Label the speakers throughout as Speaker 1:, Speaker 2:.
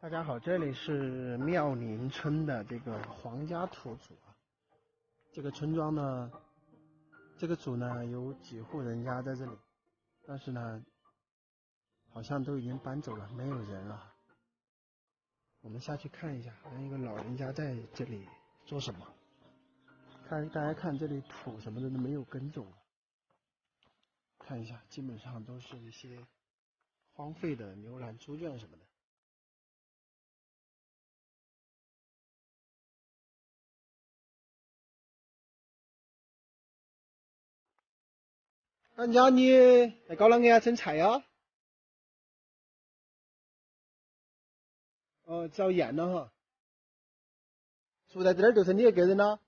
Speaker 1: 大家好，这里是妙林村的这个黄家土组啊。这个村庄呢，这个组呢有几户人家在这里，但是呢，好像都已经搬走了，没有人啊。我们下去看一下，好像一个老人家在这里做什么？大家看这里土什么的都没有耕种，看一下，基本上都是一些荒废的牛栏、猪圈什么的。人家你来搞啷个呀？整菜啊？哦，找盐了哈。住在这儿就是你一个人了？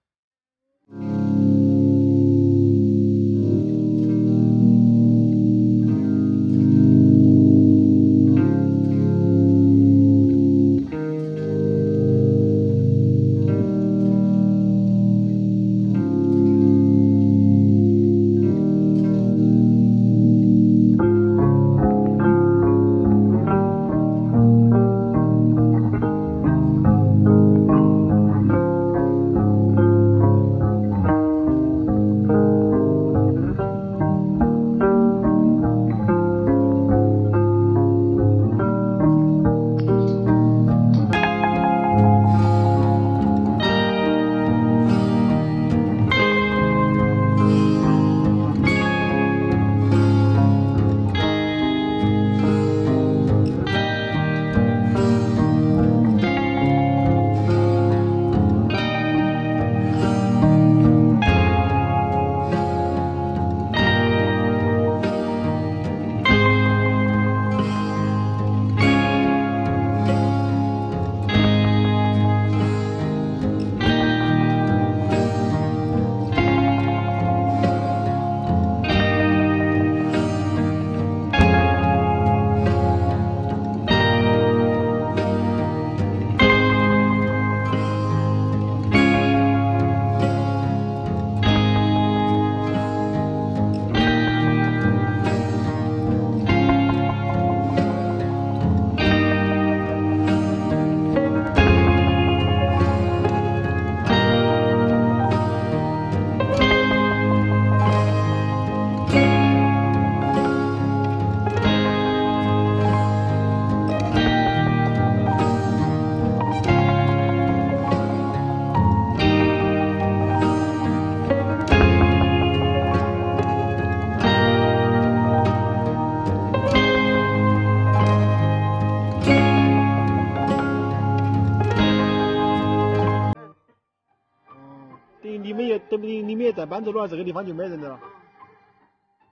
Speaker 1: 你们也在搬走了，这个地方就没人了。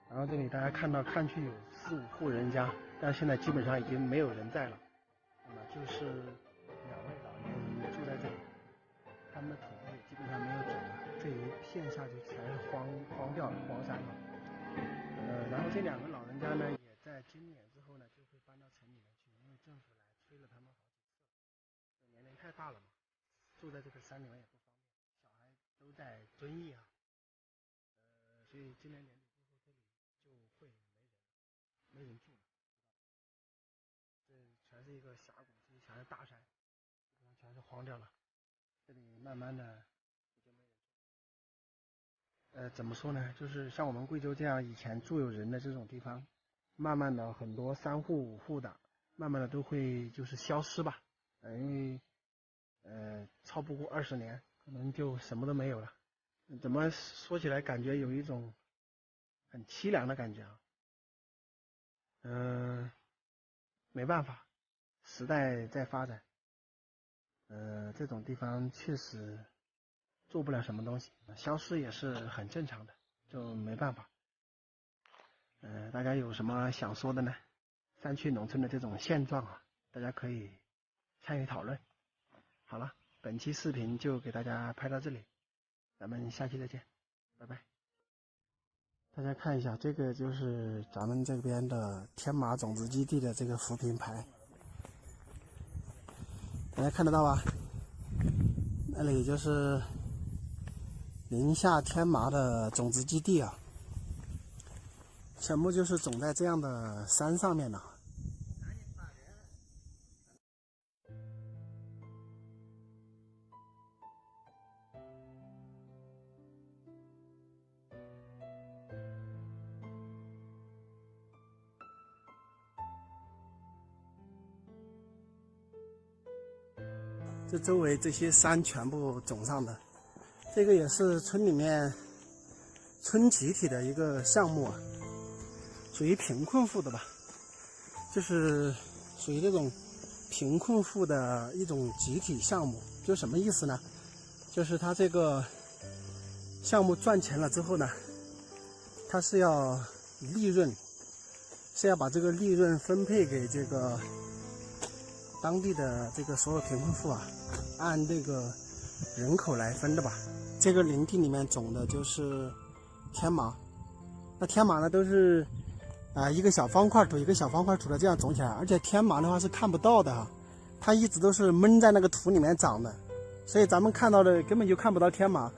Speaker 1: 然后这里大家看去有4、5户人家，但现在基本上已经没有人在了。那么就是2位老年人住在这里，他们的土地基本上没有种了，这一片下去全是荒掉了、荒山了。然后这2个老人家呢，也在今年之后呢，就会搬到城里面去，因为政府来催了他们好几次，年龄太大了嘛，住在这个山里面也不方便，小孩都在遵义啊。所以今年年底之后这里就会没人住了。这全是一个峡谷，这全是大山，基本上全是荒掉了。这里慢慢的就没人住。怎么说呢？就是像我们贵州这样以前住有人的这种地方，慢慢的很多3户5户的，慢慢的都会就是消失吧。因为超不过20年，可能就什么都没有了。怎么说起来感觉有一种很凄凉的感觉啊。没办法，时代在发展，这种地方确实做不了什么东西，消失也是很正常的，就没办法。大家有什么想说的呢？山区农村的这种现状啊，大家可以参与讨论。好了，本期视频就给大家拍到这里，咱们下期再见，拜拜。大家看一下，这个就是咱们这边的天马种子基地的这个扶贫牌，大家看得到吧？那里就是宁夏天麻的种子基地啊，全部就是种在这样的山上面的。这周围这些山全部种上的。这个也是村里面村集体的一个项目啊，属于贫困户的吧，就是属于这种贫困户的一种集体项目。就什么意思呢？就是他这个项目赚钱了之后呢，他是要利润，是要把这个利润分配给这个当地的这个所有贫困户啊，按这个人口来分的吧。这个林地里面种的就是天麻，那天麻呢都是一个小方块土一个小方块土的这样种起来，而且天麻的话是看不到的哈，它一直都是闷在那个土里面长的，所以咱们看到的根本就看不到天麻，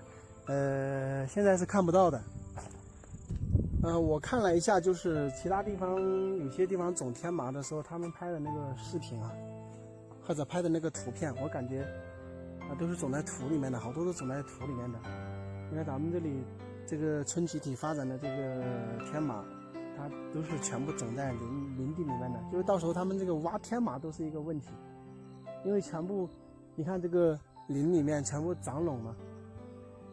Speaker 1: 现在是看不到的。我看了一下，就是其他地方有些地方种天麻的时候，他们拍的那个视频啊，或者拍的那个图片，我感觉都是种在土里面的，好多都种在土里面的。因为咱们这里这个村集体发展的这个天麻，它都是全部种在林地里面的，就是到时候他们这个挖天麻都是一个问题，因为全部你看这个林里面全部长垄了。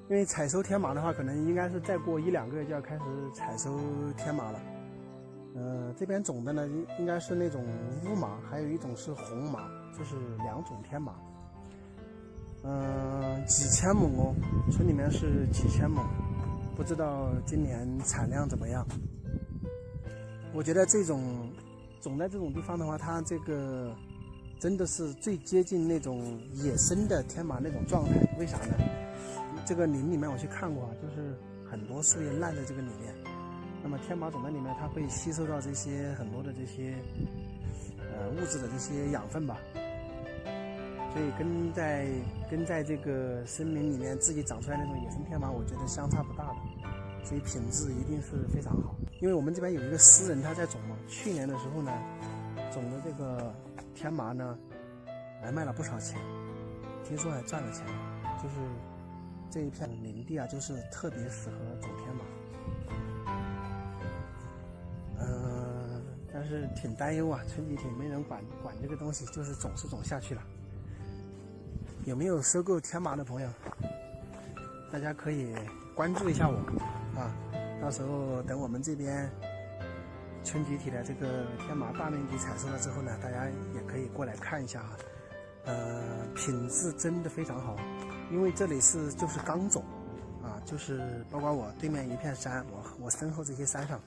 Speaker 1: 因为采收天麻的话，可能应该是再过1-2个月就要开始采收天麻了。这边种的呢，应该是那种乌麻，还有一种是红麻，就是2种天麻。几千亩哦，村里面是几千亩，不知道今年产量怎么样。我觉得这种种在这种地方的话，它这个真的是最接近那种野生的天麻那种状态。为啥呢？这个林里面我去看过，就是很多树叶烂在这个里面，那么天麻种在里面，它会吸收到这些很多的这些物质的这些养分吧，所以跟在这个森林里面自己长出来那种野生天麻，我觉得相差不大的，所以品质一定是非常好。因为我们这边有一个私人他在种嘛，去年的时候呢，种的这个天麻呢，还卖了不少钱，听说还赚了钱，就是这一片林地啊，就是特别适合种天麻。但是挺担忧啊，村集体没人管这个东西，就是种下去了。有没有收购天麻的朋友？大家可以关注一下我啊，到时候等我们这边村集体的这个天麻大面积采收了之后呢，大家也可以过来看一下哈。品质真的非常好，因为这里就是刚种啊，就是包括我对面一片山，我身后这些山上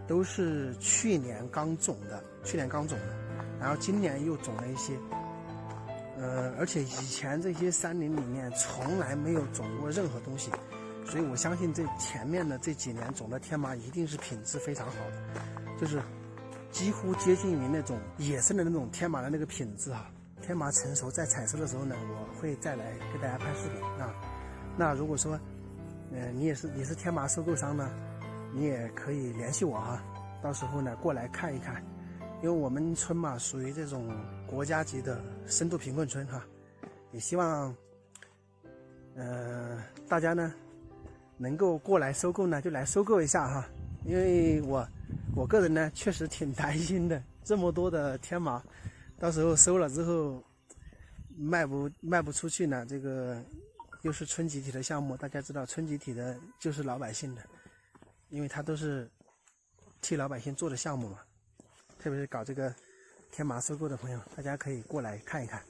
Speaker 1: 都是去年刚种的，然后今年又种了一些，而且以前这些山林里面从来没有种过任何东西，所以我相信这前面的这几年种的天麻一定是品质非常好的，就是几乎接近于那种野生的那种天麻的那个品质啊。天麻成熟在采收的时候呢，我会再来给大家拍视频啊。那如果说，你是天麻收购商呢，你也可以联系我哈，到时候呢过来看一看，因为我们村嘛属于这种国家级的深度贫困村哈，也希望，大家呢能够过来收购呢就来收购一下哈，因为我个人呢确实挺担心的，这么多的天麻。到时候收了之后卖不出去呢，这个又是村集体的项目，大家知道村集体的就是老百姓的，因为他都是替老百姓做的项目嘛，特别是搞这个天麻收购的朋友，大家可以过来看一看。